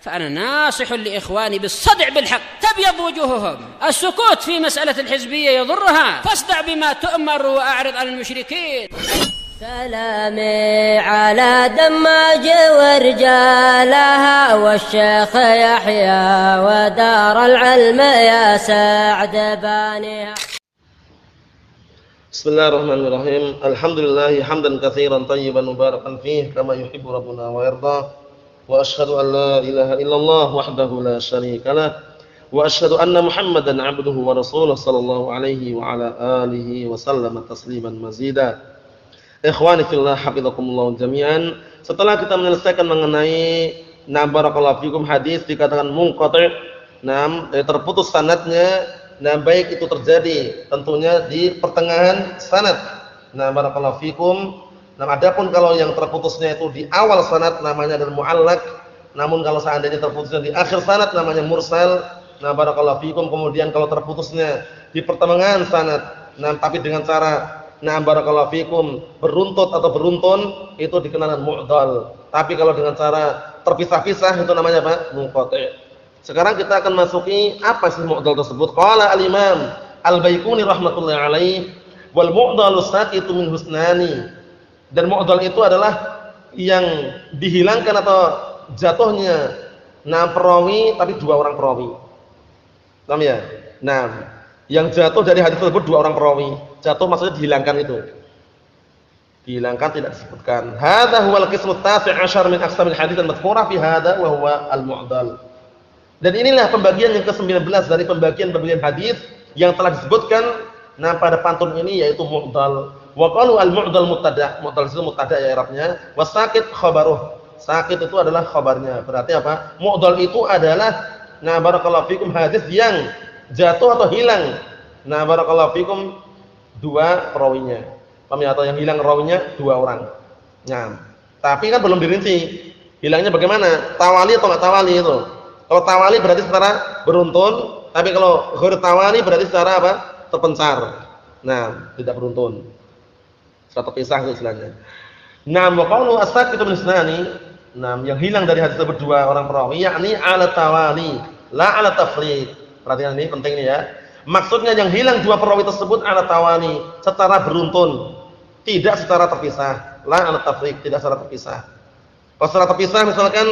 فأنا ناصح لإخواني بالصدع بالحق تبيض وجوههم. السكوت في مسألة الحزبية يضرها، فاصدع بما تؤمر وأعرض عن المشركين. سلامي على دماج ورجالها والشيخ يحيى ودار العلم يا سعد بانيها. Bismillahirrahmanirrahim. Alhamdulillah hamdan katsiran tayyiban mubarakan fih kama yuhibbu rabbuna wa yarda. Wa asyhadu an la ilaha illallah wahdahu la syarikalah wa asyhadu anna Muhammadan 'abduhu wa rasuluhu sallallahu alaihi wa ala alihi wa sallama tasliman mazida. Ikhwani fillah hafizakumullah jami'an. Setelah kita menyelesaikan mengenai barakallahu fikum hadis dikatakan munqati', terputus sanadnya. Nah, baik itu terjadi tentunya di pertengahan sanad. Nah, barakallahu fikum. Nah, adapun kalau yang terputusnya itu di awal sanad namanya adalah mu'allaq. Namun kalau seandainya terputusnya di akhir sanad namanya mursal. Nah, barakallahu fikum. Kemudian kalau terputusnya di pertengahan sanad, nah tapi dengan cara barakallahu fikum beruntut atau beruntun itu dikenal mu'dal. Tapi kalau dengan cara terpisah-pisah itu namanya apa? Munqati'. Sekarang kita akan masuki apa sih mu'dal tersebut. Qala al-Imam Al-Baiquni rahmatullahi alaih, wal mu'dalu saqitu min husnani. Dan mu'dal itu adalah yang dihilangkan atau jatuhnya perawi tapi dua orang perawi. Paham ya? Nah, yang jatuh dari hadis tersebut dua orang perawi. Jatuh maksudnya dihilangkan itu. Dihilangkan tidak disebutkan. Hadza huwal qismu at-tasi' 'ashar min aqsamil hadits al-madhkura fi hadza wa huwa al-mu'dal. Dan inilah pembagian yang ke-19 dari pembagian-pembagian hadis yang telah disebutkan pada pantun ini, yaitu mu'dal. Wa qalu al-mu'dal mubtada'. Mu'dal itu mubtada' ya Arabnya. Wasaqit khabaruh. Sakit itu adalah khabarnya. Berarti apa? Mu'dal itu adalah barakallahu fikum hadis yang jatuh atau hilang. Barakallahu fikum dua perawinya. Paham ya? Atau yang hilang rawinya dua orang. Nah, tapi kan belum dirinci. Hilangnya bagaimana? Tawali atau enggak tawali itu? Kalau tawali berarti secara beruntun, tapi kalau ghair tawali berarti secara apa? Terpencar. Nah, tidak beruntun. Secara terpisah itu istilahnya. Nah, wa qawlu as-saqitu min isnani, yang hilang dari hadis tersebut dua orang perawi, yakni ala tawali, la ala tafriq. Perhatian ini penting nih ya. Maksudnya yang hilang dua perawi tersebut ala tawali, secara beruntun, tidak secara terpisah. La ala tafriq, tidak secara terpisah. Kalau secara terpisah misalkan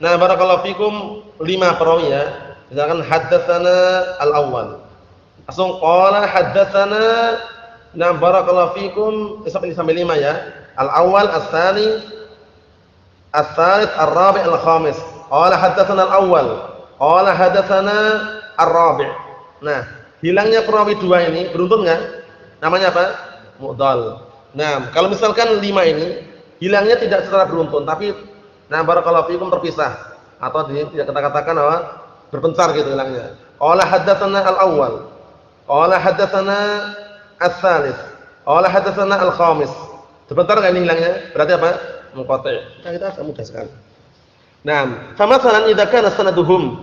barakallahu fikum 5 perawi ya. Misalkan haddatsana al-awwal. Langsung qala haddatsana barakallahu fikum sampai 5 ya. Al-awwal, as-tsani, ats-tsalits, ar-rabi', al-khamis. Qala haddatsana al-awwal. Qala haddatsana ar-rabi'. Nah, hilangnya perawi 2 ini beruntun enggak? Namanya apa? Mu'dal. Nah, kalau misalkan 5 ini hilangnya tidak secara beruntun tapi barakallahu fikum terpisah atau tidak kita katakan apa? Berpencar gitu hilangnya. Qala haddatsana al-awwal. Qala haddatsana ats-tsalits. Qala haddatsana al-khamis. Sebentar enggak ini hilangnya? Berarti apa? Munqati'. Nah, kita mudah sekali. Nah, famathalan idza kana sanaduhum.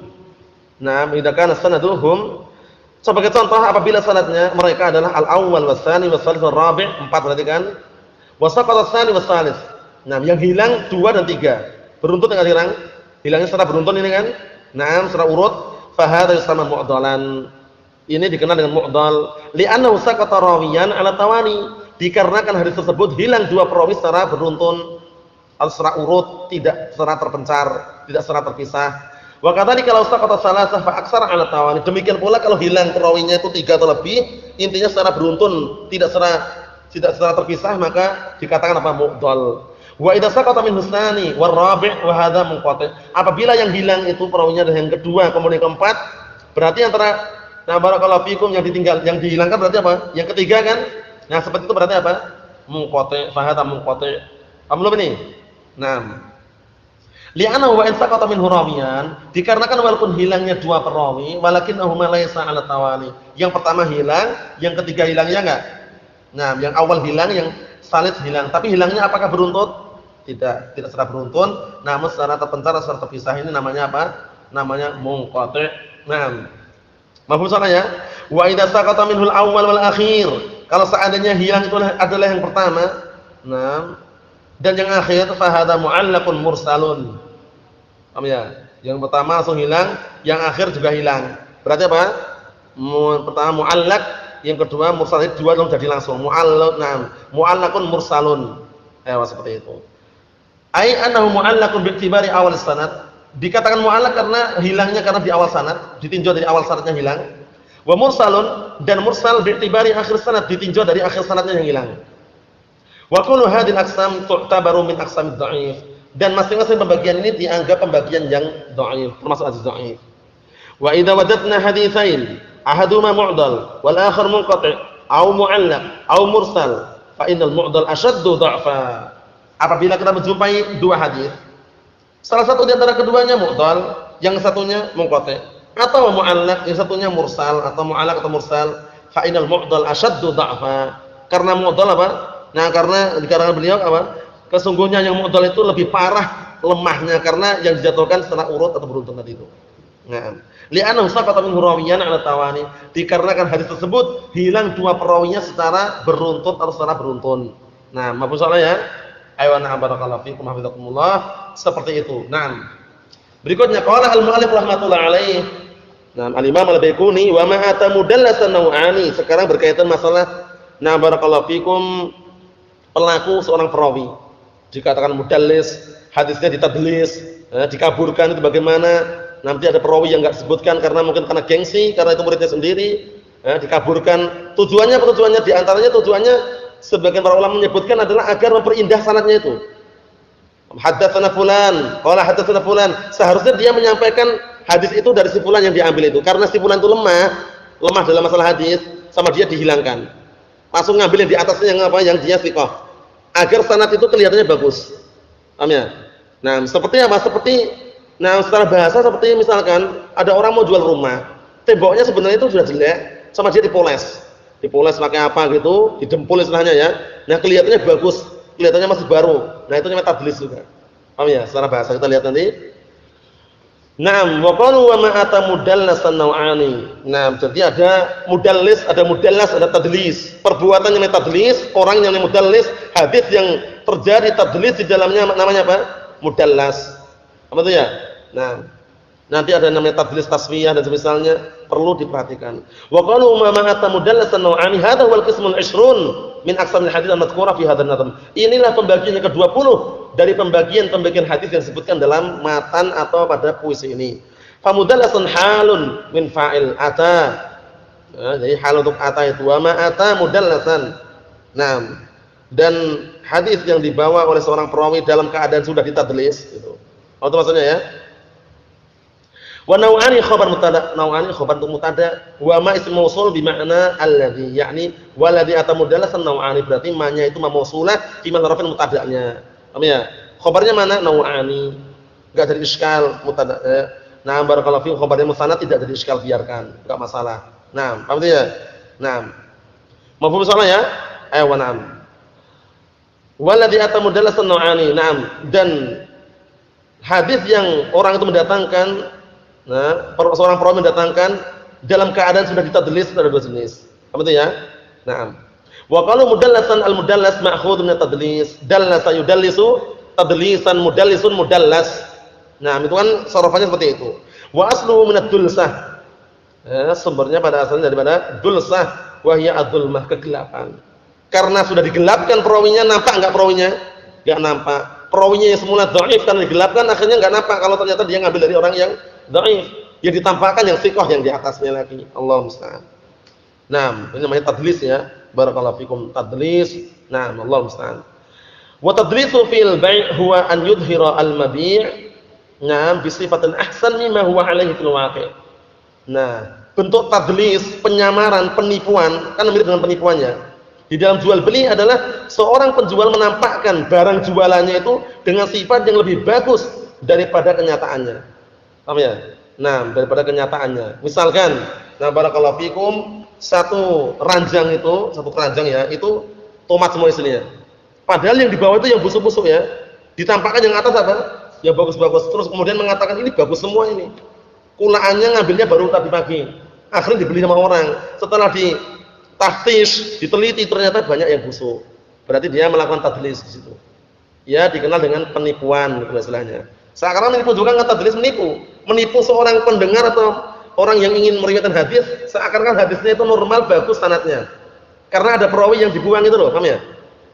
Idza kana sanaduhum sebagai contoh apabila sanadnya mereka adalah al-awwal was-tsani was-tsalits war-rabi', 4 berarti kan? Wa saqata ats-tsani was-tsalits. Yang hilang 2 dan 3. Beruntun enggak hilang? Hilangnya secara beruntun ini kan? Secara urut. Fa hadza yusamma mu'dalan. Ini dikenal dengan mu'dal. Li'annahu saqata rawiyan 'ala tawali. Dikarenakan hadis tersebut hilang 2 perawi secara beruntun atau secara urut, tidak secara terpencar, tidak secara terpisah. Wa kadzalika kalau saqata salasah fa aksara 'ala tawali. Demikian pula kalau hilang perawinya itu 3 atau lebih, intinya secara beruntun, tidak secara terpisah, maka dikatakan apa? Mu'dal. Wa idza saqata min husnani war rabi' wa hadza munqati'. Apabila yang hilang itu perawinya dan yang kedua kemudian keempat, berarti antara barakallahu fikum yang dihilangkan berarti apa? Yang ketiga kan? Seperti itu berarti apa? Munqati', fa hadza munqati'. Paham belum ini? Li'annahu wa in saqata minhu rawiyan, dikarenakan walaupun hilangnya 2 perawi, walakinahu ma laysa 'ala tawali. Yang pertama hilang, yang ketiga hilangnya enggak? Yang awal hilang, yang salis hilang, tapi hilangnya apakah beruntut? Tidak secara beruntun, namun secara terpencar, secara terpisah. Ini namanya apa? Namanya munqati'. Mafhum soalnya? Wa idza saqata minhul awwal wal akhir. Kalau seandainya hilang itu adalah yang pertama, dan yang akhir fa hadza mu'allaqun mursalun. Paham ya? Yang pertama langsung hilang, yang akhir juga hilang. Berarti apa? Pertama mu'allaq, yang kedua mursal, dua langsung jadi langsung. Mu'allaqun mursalun. Seperti itu. Ai annahu mu'allaqun bi'tibari awal sanad. Dikatakan mu'allaq karena hilangnya karena di awal sanad, ditinjau dari awal sanadnya hilang. Wa mursalun, dan mursal bi'tibari akhir sanad, ditinjau dari akhir sanadnya yang hilang. Wa kullu hadhil aqsam tu'tabaru min aqsamid dha'if. Dan masing-masing pembagian ini dianggap pembagian yang dhaif, termasuk hadis dhaif. Wa idza wajadna haditsain ahaduma mu'dal wal akhar munqati' aw mu'allaq aw mursal fa innal mu'dal ashaddu dha'fa. Apabila kita menjumpai dua hadis, salah satu di antara keduanya mu'dal, yang satunya munqati', atau mu'allaq, yang satunya mursal, atau mu'allaq atau mursal, fa innal mu'dal ashaddu dha'fa. Karena mu'dal apa? Nah, karena di karangan beliau apa? Kesungguhnya yang mu'dal itu lebih parah lemahnya karena yang dijatuhkan secara urut atau beruntun tadi itu. Nah, li'annahu saqata minhu rawiyan 'ala tawani. Dikarenakan hadis tersebut hilang dua perawinya secara beruntun atau secara beruntun. Nah, maaf soalnya ya. Ayo na'am barakallahu fikum hafizakumullah, seperti itu. Naam. Berikutnya qala al-mu'allif rahmatullah alaih. Naam, al-Imam al-Baiquni wa ma ata mudallasan naw'ani. Sekarang berkaitan masalah na'am barakallahu fikum pelaku seorang perawi. Dikatakan mudallis, hadisnya ditadlis, dikaburkan, itu bagaimana? Nanti ada perawi yang enggak disebutkan karena mungkin karena gengsi, karena itu muridnya sendiri, dikaburkan. Tujuannya apa tujuannya? Di antaranya tujuannya sebagian para ulama menyebutkan adalah agar memperindah sanadnya itu. Haddatsana fulan, qala haddatsana fulan. Seharusnya dia menyampaikan hadis itu dari si fulan yang diambil itu. Karena si fulan itu lemah dalam masalah hadis, sama dia dihilangkan. Langsung ngambil yang di atasnya yang apa? Yang dia thiqah. Agar sanad itu kelihatannya bagus. Paham ya? Nah, seperti apa? Secara bahasa seperti misalkan ada orang mau jual rumah, temboknya sebenarnya itu sudah jelek, sama dia dipoles. Dipoles pakai apa gitu, didempul istilahnya ya. Nah, kelihatannya bagus, kelihatannya masih baru. Nah, itu namanya tadlis juga. Paham ya? Secara bahasa kita lihat nanti. Naam, wa qalu wa ma ata mudallasan naw'ani. Nah, jadi ada mudallis, ada mudallas, ada tadlis. Perbuatan yang tadlis, orang yang mudallis, hadis yang terjadi tadlis di dalamnya namanya apa? Mudallas. Apa itu ya? Nah, nanti ada namanya tadlis tasfiyah dan semisalnya, perlu diperhatikan. Wa qalu ma ata mudallasan naw'ani hadha wal qismul 20 min aqsamil hadits al-madhkura fi hadzal nadhm. Inilah pembagian yang ke-20 dari pembagian hadis yang disebutkan dalam matan atau pada puisi ini. Fa mudallasun halun min fa'il ata. Jadi hal untuk ata itu wa ma ata mudallasan. Nah, dan hadis yang dibawa oleh seorang perawi dalam keadaan sudah ditadlis gitu. Apa maksudnya ya? Wa naw'ani khabar mubtada, naw'ani khabar untuk mubtada, wa ma ism mausul bi ma'na alladhi, yakni waladhi ata mudallasan naw'ani, berarti ma-nya itu ma mausulah di ma'rafin mubtada'nya. Paham ya? Khabarnya mana? Naw'ani. Enggak jadi iskal mubtada. Nah, barakallahu fiikum, khabarnya musannad tidak jadi iskal, biarkan, enggak masalah. Nah, paham tidak? Nah. Mafhum soalnya ya? Wa na'am. Waladhi ata mudallasan naw'ani. Naam. Dan hadis yang orang itu mendatangkan, seorang perawi mendatangkan dalam keadaan sudah ditadlis, ada dua jenis. Apa itu ya? Naam. Wa qalu mudallasan al-mudallas ma'khudh min at-tadlis. Dallasa yudallisu tadlisan, mudallisun mudallas. Nah, itu kan sorofannya seperti itu. Wa asluhu min ad-dulsah. Sumbernya pada asalnya daripada dulsah, wa hiya ad-dhulmah, kegelapan. Karena sudah digelapkan perawinya, nampak enggak perawinya? Enggak nampak. Perawinya yang semula dhaif karena digelapkan, akhirnya enggak nampak kalau ternyata dia ngambil dari orang yang dhaif. Yang ditampakkan yang thiqah yang di atasnya lagi. Allahu musta'an. Nah, ini namanya tadlis ya. Barakallahu fikum, tadlis. Nah, Allahu musta'an. Wa tadlisu fil bai' huwa an yudhira al-mabi', nah, bi sifatin ahsan mimma huwa alaihi fil waqi'. Nah, bentuk tadlis, penyamaran, penipuan, kan mirip dengan penipuannya. Di dalam jual beli adalah seorang penjual menampakkan barang jualannya itu dengan sifat yang lebih bagus daripada kenyataannya. Paham ya? Nah, daripada kenyataannya. Misalkan, nah barakallahu fikum, satu keranjang ya, itu tomat semua isinya. Padahal yang di bawah itu yang busuk-busuk ya. Ditampakkan yang atas apa? Yang bagus-bagus. Terus kemudian mengatakan ini bagus semua ini. Kulaannya ngambilnya baru tadi pagi. Akhirnya dibeli sama orang. Setelah ditaftish, diteliti, ternyata banyak yang busuk. Berarti dia melakukan tadlis di situ. Ya, dikenal dengan penipuan gitu istilahnya. Sekarang menipu juga kan tadlis menipu. menipu seorang pendengar atau orang yang ingin meriwayatkan hadis seakan-akan hadisnya itu normal, bagus sanadnya. Karena ada perawi yang dibuang itu loh, paham ya?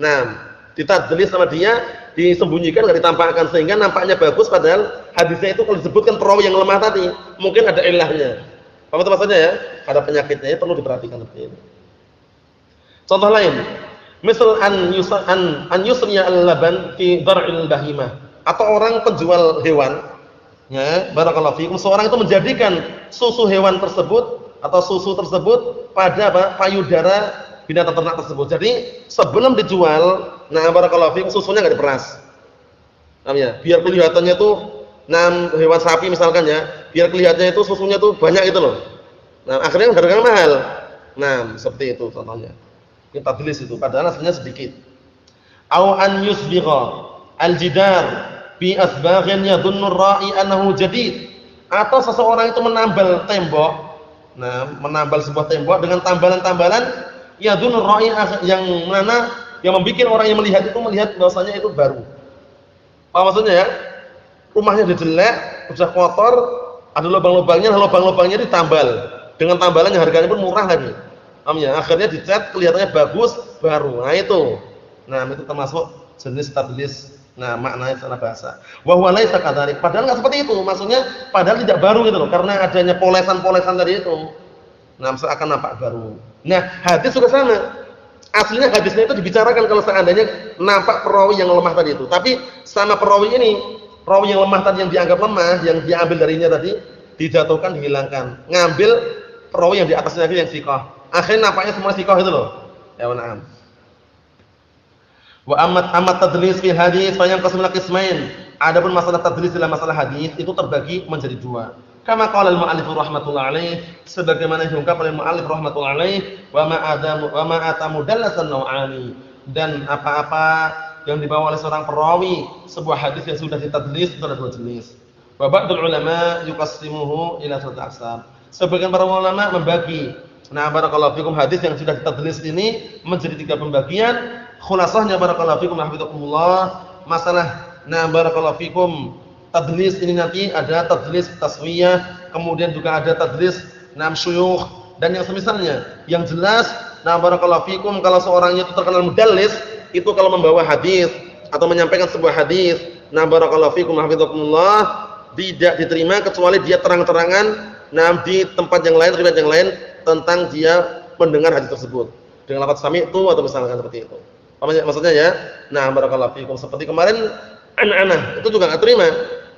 Nah, ditadlis sama dia, disembunyikan, enggak ditampakkan sehingga nampaknya bagus padahal hadisnya itu kalau disebutkan perawi yang lemah tadi, mungkin ada ilahnya. Paham itu maksudnya ya? Ada penyakitnya, ya perlu diperhatikan seperti ini. Contoh lain, misal an yusriya al-laban fi dar'il bahimah, atau orang penjual hewan, ya, barakallahu fikum, seorang itu menjadikan susu hewan tersebut atau susu tersebut pada apa? Payudara binatang ternak tersebut. Jadi sebelum dijual, nah barakallahu fikum, susunya enggak diperas. Paham ya? Biar kelihatannya tuh hewan sapi misalkan ya, biar kelihatannya itu susunya tuh banyak gitu loh. Nah, akhirnya harganya mahal. Nah, seperti itu contohnya. Kita tulis itu padahal aslinya sedikit. Au an yusbigha al-jidar bi asbaghin yadhunnu ar-ra'i annahu jadid. Atau seseorang itu menambal tembok. Nah, menambal sebuah tembok dengan tambalan-tambalan yadhunnu ar-ra'i yang mana yang membuat orang yang melihat itu melihat bahwasanya itu baru. Apa maksudnya ya? Rumahnya udah jelek, sudah kotor, ada lubang-lubangnya, lubang-lubangnya ditambal. Dengan tambalan yang harganya pun murah lagi. Akhirnya dicat kelihatannya bagus, baru. Nah itu. Nah, itu termasuk jenis tadlis. Nah, maknanya secara bahasa. Wa huwa laisa kadzalik. Padahal enggak seperti itu. Maksudnya padahal tidak baru gitu loh, karena adanya polesan-polesan tadi itu. Nah, seakan nampak baru. Nah, hadis juga sama. Aslinya hadisnya itu dibicarakan kalau seandainya nampak perawi yang lemah tadi itu. Tapi sama perawi ini, perawi yang lemah tadi yang dianggap lemah, yang diambil darinya tadi, dijatuhkan, dihilangkan. Ngambil perawi yang di atasnya lagi yang thiqah. Akhirnya nampaknya semua thiqah itu loh. Ya na'am. Wa amat tadlis fi hadis fa yanqasimu ila qismain. Adapun masalah tadlis dalam masalah hadis itu terbagi menjadi dua. Kama qala al-mu'allif rahmatullah alaih, sebagaimana diungkapkan oleh mu'allif rahmatullah alaih, wa ma atamu dallasan nau'ani, dan apa-apa yang dibawa oleh seorang perawi sebuah hadis yang sudah ditadlis itu ada dua jenis. Wa ba'dul ulama yuqassimuhu ila thalathati aqsam. Sebagian para ulama membagi, nah barakallahu fikum, hadis yang sudah ditadlis ini menjadi tiga pembagian. Khulasahnya barakallahu fikum hafizakumullah, masalah nah barakallahu fikum tadlis ini nanti ada tadlis taswiyah, kemudian juga ada tadlis nam syuyukh dan yang semisalnya. Yang jelas nah barakallahu fikum, kalau seorangnya itu terkenal mudallis, itu kalau membawa hadis atau menyampaikan sebuah hadis, nah barakallahu fikum hafizakumullah, tidak diterima kecuali dia terang-terangan di tempat yang lain, riwayat yang lain tentang dia mendengar hadis tersebut dengan lafaz sami'tu atau misalkan seperti itu. Paham ya maksudnya ya? Nah, barakallahu fikum, seperti kemarin an-anah itu juga enggak terima.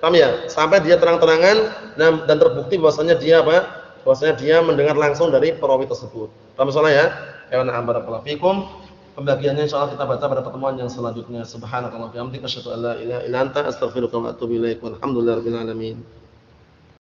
Paham ya? Sampai dia terang-terangan dan terbukti bahwasanya dia apa? Bahwasanya dia mendengar langsung dari perawi tersebut. Paham soalnya ya? Ya, nah, barakallahu fikum. Pembagiannya insyaallah kita baca pada pertemuan yang selanjutnya. Subhanakallahumma wa bihamdika asyhadu an la ilaha illa anta astaghfiruka wa atubu ilaik. Walhamdulillahirabbil alamin.